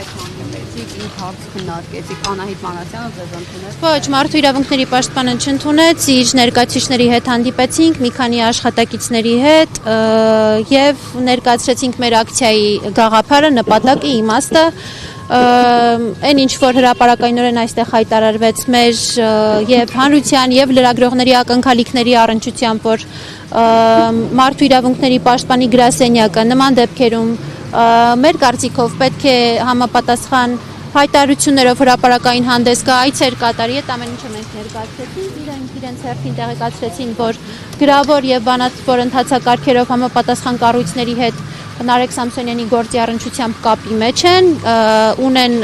հետ հանդիպեցիք, ինչ հարց քննարկեցիք, Անահիտ Մանասյանը ձեզ ընդունեց։ Ոչ, Մարդու իրավունքների պաշտպանը չընդունեց, իր ներկայացուցիչների հետ հանդիպեցինք, մի քանի աշխատակիցների հետ եւ ներկայացրեցինք մեր ակցիայի գաղափարը, նպատակը, իմաստը, այն ինչ որ հրապարակայնորեն այստեղ հայտարարվեց մեր եւ հանրության եւ լրագրողների ակնկալիքների առնչությամբ, որ Մարդու իրավունքների պաշտպանի գրասենյակը նման դեպքերում մեր կարծիքով պետք է համապատասխան հայտարարություններով հրապարակային հանդես գա, այցեր կատարի, այդ ամեն ինչը մենք ներկայացրեցինք, իրենց հերթին տեղեկացրեցին, որ գրավոր եւ բանավոր ընթացակարգերով համապատասխան կառույցների հետ Նարեկ Սամսոնյանի գործի առնչությամբ կապի մեջ են, ունեն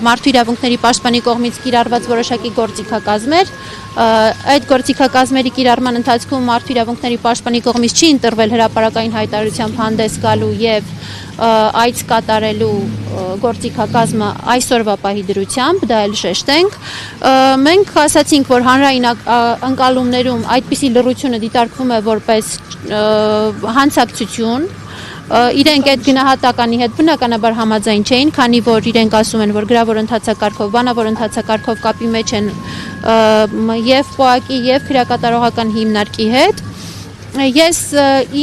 Մարդու իրավունքների պաշտպանի կողմից կիրառված որոշակի գործիքակազմեր, այդ գործիքակազմերի կիրառման ընթացքում Մարդու իրավունքների պաշտպանի կողմից չի ընտրվել հրապարակային հայտարարությամբ հանդես գալու եւ այց կատարելու գործիքակազմը այսօրվա պահի դրությամբ, դա էլ շեշտենք, մենք ասացինք, որ հանրային ընկալումներում այդպիսի լռությունը դիտարկվում է որպես հանցակցություն, իրենք այդ գնահատականի հետ բնականաբար համաձայն չէին, քանի որ իրենք ասում են, որ գրավոր ընթացակարգով, բանավոր ընթացակարգով կապի մեջ են եւ ՊՕԱԿ-ի եւ քրեակատարողական հիմնարկի հետ։ Ես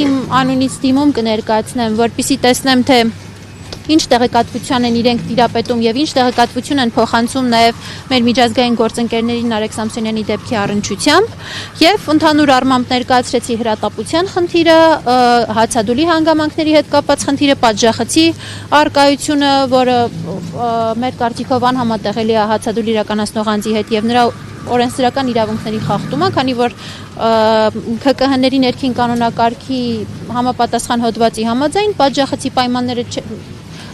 իմ անունից դիմում կներկայացնեմ, որպեսզի տեսնեմ, թե ինչ տեղեկատվության են իրենք տիրապետում եւ ինչ տեղեկատվություն են փոխանցում նաեւ մեր միջազգային գործընկերների Նարեկ Սամսոնյանի դեպքի առնչությամբ եւ ընդհանուր առմամբ ներկայացրեցի հրատապության խնդիրը, հացադուլի հանգամանքների հետ կապված խնդիրը, պատժախցի արկայությունը, որը մեր կարծիքով անհամատեղելի է հացադուլ իրականացնող անձի հետ եւ նրա օրենսդրական իրավունքների խախտումը, քանի որ ՔԿՀ-ների ներքին կանոնակարգի համապատասխան հոդվածի համաձայն պատժախցի պայմանները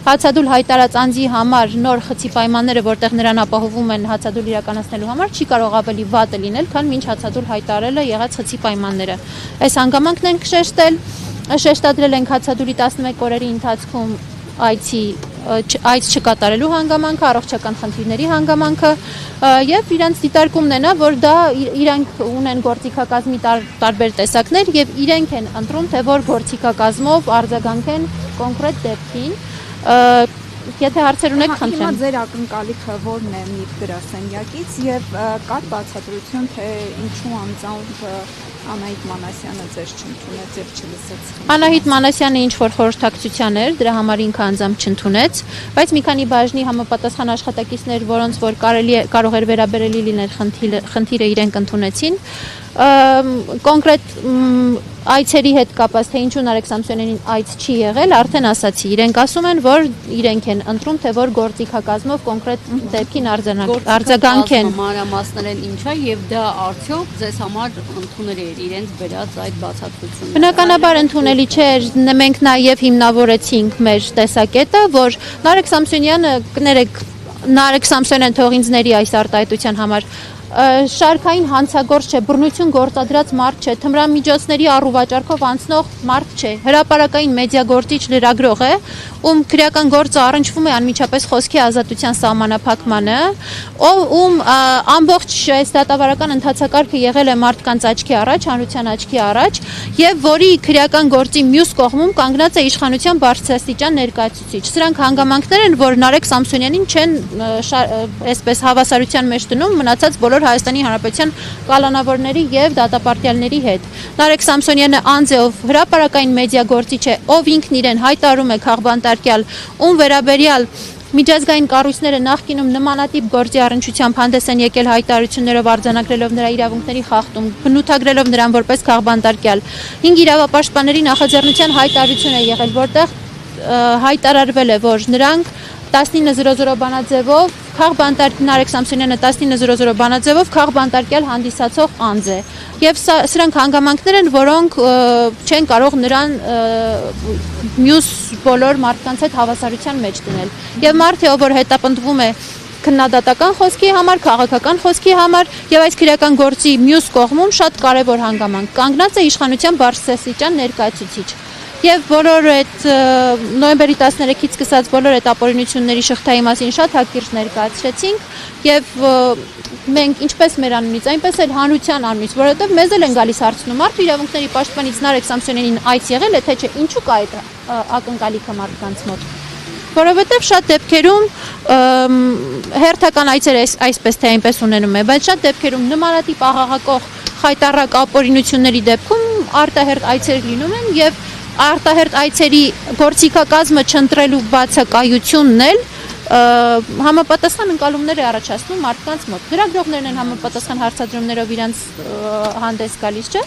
հացադուլ հայտարած անձի համար նոր խցի պայմանները, որտեղ նրան ապահովում են հացադուլ իրականացնելու համար, չի կարող ավելի վատը լինել, քան մինչ հացադուլ հայտարարելը եղած խցի պայմանները։ Այս հանգամանքն ենք շեշտադրել ենք հացադուլի 11 օրերի ընթացքում այց չկատարելու հանգամանքը, առողջական խնդիրների հանգամանքը եւ իրանց դիտարկումն է նա, որ դա իրանք ունեն գործիքակազմի տարբեր տեսակներ եւ իրենք են ընտրում, թե որ գործիքակազմով արձագանքեն կոնկրետ դեպքին։ Եթե հարցեր ունեք, խնդրեմ։ Հիմա ձեր ակնկալիքը ո՞րն է մի գրասենյակից եւ կար բացատրություն, թե ինչու անձամբ Անահիտ Մանասյանը ձեզ չընդունեց եւ չլսեց։ Անահիտ Մանասյանը ինչ որ խորհրդակցության էր, դրա համար ինքը անձամբ չընդունեց, բայց մի քանի բաժնի համապատասխան աշխատակիցներ, որոնց որ կարող էր վերաբերելի լինել խնդիրը իրենք ընդունեցին։ Կոնկրետ այցերի հետ կապված, թե ինչու Նարեկ Սամսոնյանին այց չի եղել, արդեն ասացի, իրենք ասում են, որ իրենք են ընտրում, թե որ գործիքակազմով կոնկրետ դեպքին արձագանքեն։ Մանրամասներն ինչա եւ դա արդյոք ձեզ համար ընդունելի էր իրենց վերած այդ բացատրությունը։ Բնականաբար ընդունելի չէր, մենք նաեւ հիմնավորեցինք մեր տեսակետը, որ Նարեկ Սամսոնյանը, կներեք, Նարեկ Սամսոնյան թող ինձ ների այս արտահայտության համար շարքային հանցագործ չէ, բռնություն գործադրած մարդ չէ, թմրամիջոցների առուվաճառքով անցնող մարդ չէ, հրապարակային մեդիագործիչ լրագրող է, ում քրեական գործը առնչվում է անմիջապես խոսքի ազատության սահմանափակմանը, ում ամբողջ այս դատավարական ընթացակարգը եղել է մարդկանց աչքի առաջ, հանրության աչքի առաջ, եւ որի քրեական գործի մյուս կողմում կանգնած է իշխանության բարձրաստիճան ներկայացուցիչ։ Սրանք հանգամանքներ են, որ Նարեկ Սամսոնյանին չեն այսպես հավասարության մեջ դնում մնացած բոլոր Հայաստանի Հանրապետության կալանավորների եւ դատապարտյալների հետ։ Նարեկ Սամսոնյանը անձ է, ով հրապարակային մեդիագործիչ է, ով ինքն իրեն հայտարարում է քաղբանտարկյալ, ում վերաբերյալ միջազգային կառույցները նախկինում նմանատիպ գործի առնչությամբ հանդես են եկել հայտարարություններով արձանագրելով նրա իրավունքների խախտում, բնութագրելով նրան որպես քաղբանտարկյալ։ 5 իրավապաշտպանների նախաձեռնության հայտարարություն է եղել, որտեղ հայտարարվել է, որ նրանք 19:00 բանաձևով Նարեկ Սամսոնյանը 19:00 բանաձևով քաղբանտարկյալ հանդիսացող անձ է։ Եվ սրանք հանգամանքներ են, որոնք չեն կարող նրան մյուս բոլոր մարդկանց հետ հավասարության մեջ դնել։ Եվ մարդը, ով որ հետապնդվում է քննադատական խոսքի համար, քաղաքական խոսքի համար եւ այս քրեական գործի մյուս կողմում շատ կարեւոր հանգամանք կանգնած է իշխանության բարձրաստիճան ներկայացուցիչ։ Եվ բոլոր այդ նոյեմբերի 13-ից սկսած բոլոր այդ ապօրինությունների շղթայի մասին շատ հակիրճ ներկայացրեցինք եւ մենք ինչպես մեր անունից, այնպես էլ հանրության անունից, որովհետեւ մեզ էլ են գալիս հարցնում, Մարդու իրավունքների պաշտպանից Նարեկ Սամսոնյանին այց եղել է, թե չէ, ինչու կա այդ ակնկալիքը մարդկանց մոտ։ որովհետև շատ դեպքերում հերթական այցեր այսպես թե այնպես ունենում է, բայց շատ դեպքերում նմանատիպ աղաղակող խայտառակ ապօրինությունների դեպքում արտահերթ այցեր լինում են եւ արտահերթ այցերի գործիքակազմը չընտրելու բացակայությունն էլ համապատասխան ընկալումներ է առաջացնում մարդկանց մոտ։ Լրագրողներն են համապատասխան հարցադրումներով իրանց հանդես գալիս, չէ՞։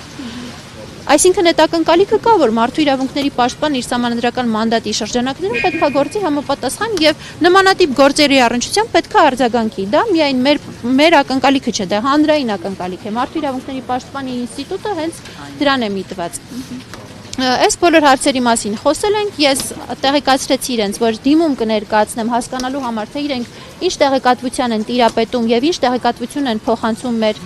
Այսինքն այդ ակնկալիքը կա, որ մարդու իրավունքների պաշտպան իր սահմանադրական մանդատի շրջանակներում պետք է գործի համապատասխան եւ նմանատիպ գործերի առնչությամբ պետք է արձագանքի։ Դա միայն մեր ակնկալիքը չէ, դա հանրային ակնկալիք է։ Մարդու իրավունքների պաշտպանի ինստիտուտը հենց դրան է միտված։ Այս բոլոր հարցերի մասին խոսել ենք, ես տեղեկացրեցի իրենց, որ դիմում կներկայացնեմ հասկանալու համար, թե իրենք ինչ տեղեկատվության են տիրապետում եւ ինչ տեղեկատվություն են փոխանցում մեր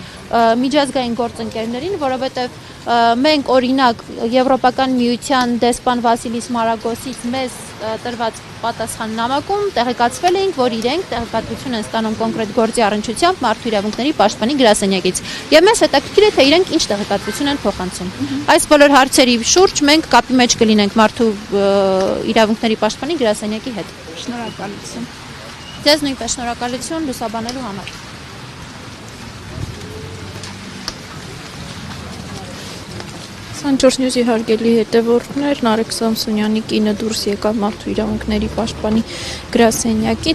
միջազգային գործընկերներին, որովհետեւ մենք օրինակ Եվրոպական միության դեսպան Վասիլիս Մարագոսից մեզ տրված պատասխան նամակում տեղեկացվել էինք, որ իրենք տեղեկատվություն են ստանում կոնկրետ գործի առնչությամբ մարդու իրավունքների պաշտպանի գրասենյակից։ Եվ մեզ հետաքրքիր է, թե իրենք ինչ տեղեկատվություն են փոխանցում։ Այս բոլոր հարցերի շուրջ մենք կապի մեջ կլինենք մարդու իրավունքների պաշտպանի գրասենյակի հետ։ Շնորհակալություն։ Ձեզ նույնպես շնորհակալություն լուսաբանելու համար։ Սանջորս Նյուզի հարգելի հետևորդներ, Նարեկ Սամսոնյանի կինը դուրս եկավ մարդու իրավունքների պաշտպանի գրասենյակից,